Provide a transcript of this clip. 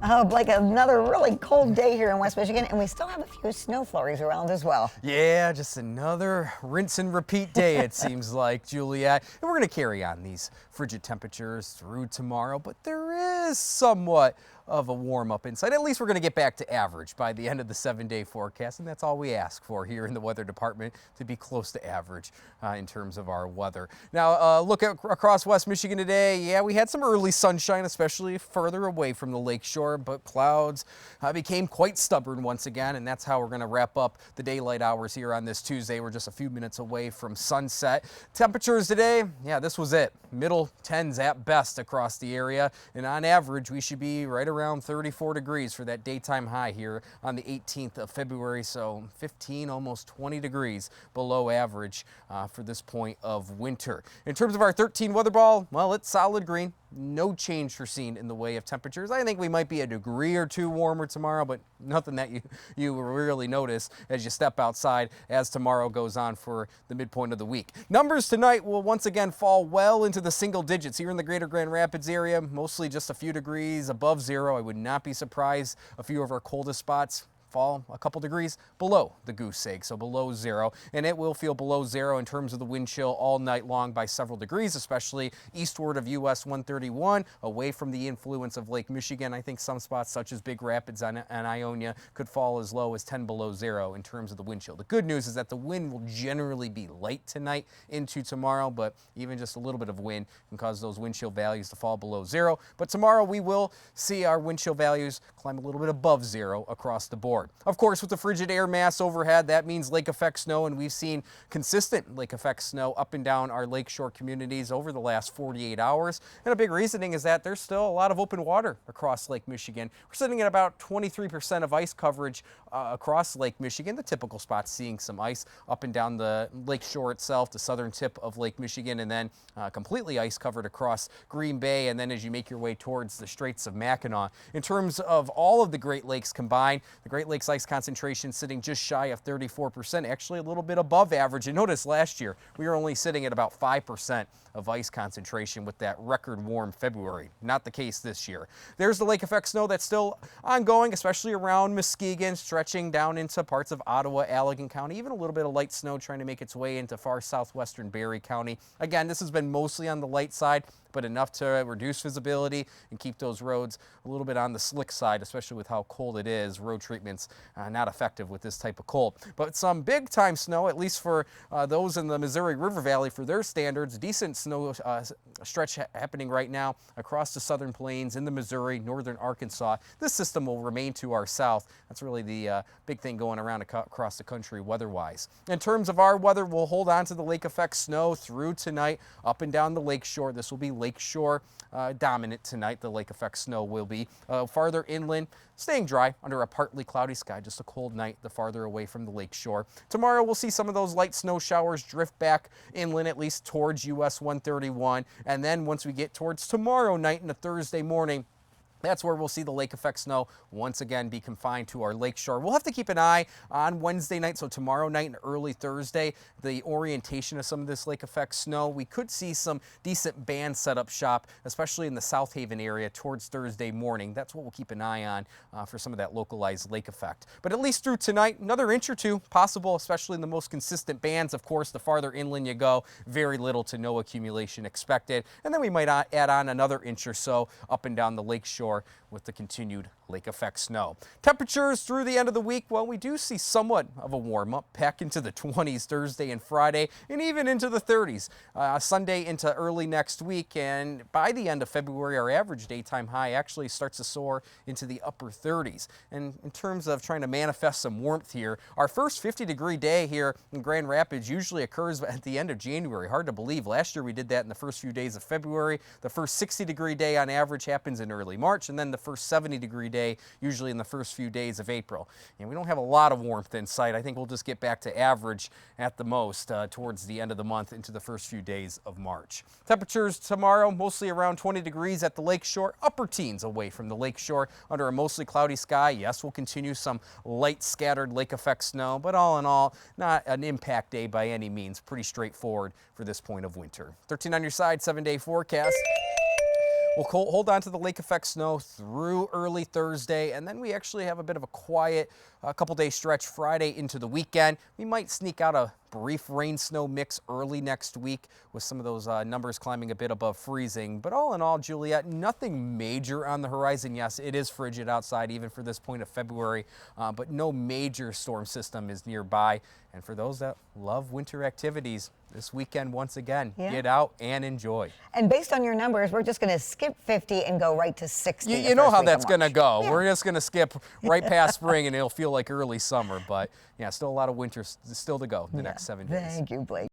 Like another really cold day here in West Michigan, and we still have a few snow flurries around as well. Yeah, just another rinse and repeat day, it seems like, Juliet. And we're going to carry on these frigid temperatures through tomorrow, but there is somewhat of a warm up inside. At least we're going to get back to average by the end of the 7-day forecast, and that's all we ask for here in the weather department, to be close to average in terms of our weather. Now, look across West Michigan today. Yeah, we had some early sunshine, especially further away from the lakeshore, but clouds became quite stubborn once again, and that's how we're going to wrap up the daylight hours here on this Tuesday. We're just a few minutes away from sunset. Temperatures today, yeah, this was it. Middle 10s at best across the area, and on average, we should be right around 34 degrees for that daytime high here on the 18th of February, so 15, almost 20 degrees below average for this point of winter. In terms of our 13 weather ball, well, it's solid green. No change foreseen in the way of temperatures. I think we might be a degree or two warmer tomorrow, but nothing that you will really notice as you step outside as tomorrow goes on for the midpoint of the week. Numbers tonight will once again fall well into the single digits here in the greater Grand Rapids area, mostly just a few degrees above zero. I would not be surprised a few of our coldest spots fall a couple degrees below the goose egg, so below zero, and it will feel below zero in terms of the wind chill all night long by several degrees, especially eastward of US 131, away from the influence of Lake Michigan. I think some spots such as Big Rapids and Ionia could fall as low as 10 below zero in terms of the wind chill. The good news is that the wind will generally be light tonight into tomorrow, but even just a little bit of wind can cause those wind chill values to fall below zero. But tomorrow we will see our wind chill values climb a little bit above zero across the board. Of course, with the frigid air mass overhead, that means lake effect snow, and we've seen consistent lake effect snow up and down our lakeshore communities over the last 48 hours. And a big reasoning is that there's still a lot of open water across Lake Michigan. We're sitting at about 23% of ice coverage across Lake Michigan. The typical spots seeing some ice up and down the lakeshore itself, the southern tip of Lake Michigan, and then completely ice covered across Green Bay, and then as you make your way towards the Straits of Mackinac. In terms of all of the Great Lakes combined, the Great Lakes ice concentration sitting just shy of 34%, actually a little bit above average. And notice last year we were only sitting at about 5% of ice concentration with that record warm February. Not the case this year. There's the lake effect snow that's still ongoing, especially around Muskegon, stretching down into parts of Ottawa, Allegan County, even a little bit of light snow trying to make its way into far southwestern Barrie County. Again, this has been mostly on the light side, but enough to reduce visibility and keep those roads a little bit on the slick side, especially with how cold it is. Road treatments not effective with this type of cold. But some big time snow, at least for those in the Missouri River Valley for their standards. Decent snow stretch happening right now across the southern plains in the Missouri, northern Arkansas. This system will remain to our south. That's really the big thing going around across the country weather-wise. In terms of our weather, we'll hold on to the lake effect snow through tonight up and down the lakeshore. This will be lakeshore dominant tonight. The lake effect snow will be farther inland, staying dry under a partly cloudy sky. Just a cold night the farther away from the lakeshore. Tomorrow we'll see some of those light snow showers drift back inland, at least towards US 131. And then once we get towards tomorrow night and a Thursday morning, that's where we'll see the lake effect snow once again be confined to our lakeshore. We'll have to keep an eye on Wednesday night, so tomorrow night and early Thursday, the orientation of some of this lake effect snow. We could see some decent band setup shop, especially in the South Haven area towards Thursday morning. That's what we'll keep an eye on for some of that localized lake effect. But at least through tonight, another inch or two possible, especially in the most consistent bands. Of course, the farther inland you go, very little to no accumulation expected. And then we might add on another inch or so up and down the lakeshore with the continued lake effect snow. Temperatures through the end of the week, well, we do see somewhat of a warm up back into the 20s Thursday and Friday, and even into the 30s Sunday into early next week. And by the end of February, our average daytime high actually starts to soar into the upper 30s. And in terms of trying to manifest some warmth here, our first 50-degree day here in Grand Rapids usually occurs at the end of January. Hard to believe. Last year we did that in the first few days of February. The first 60-degree day on average happens in early March, and then the first 70-degree day usually in the first few days of April. And we don't have a lot of warmth in sight. I think we'll just get back to average at the most towards the end of the month into the first few days of March. Temperatures tomorrow mostly around 20 degrees at the lakeshore, upper teens away from the lakeshore under a mostly cloudy sky. Yes, we'll continue some light scattered lake effect snow, but all in all, not an impact day by any means. Pretty straightforward for this point of winter. 13 on your side, 7-day forecast. We'll hold on to the lake effect snow through early Thursday, and then we actually have a bit of a quiet couple-day stretch Friday into the weekend. We might sneak out a brief rain-snow mix early next week with some of those numbers climbing a bit above freezing. But all in all, Juliet, nothing major on the horizon. Yes, it is frigid outside even for this point of February, but no major storm system is nearby. And for those that love winter activities, this weekend, once again, get out and enjoy. And based on your numbers, we're just going to skip 50 and go right to 60. You know how that's going to go. Yeah. We're just going to skip right past spring and it'll feel like early summer. But yeah, still a lot of winter still to go the next 7 days. Thank you, Blake.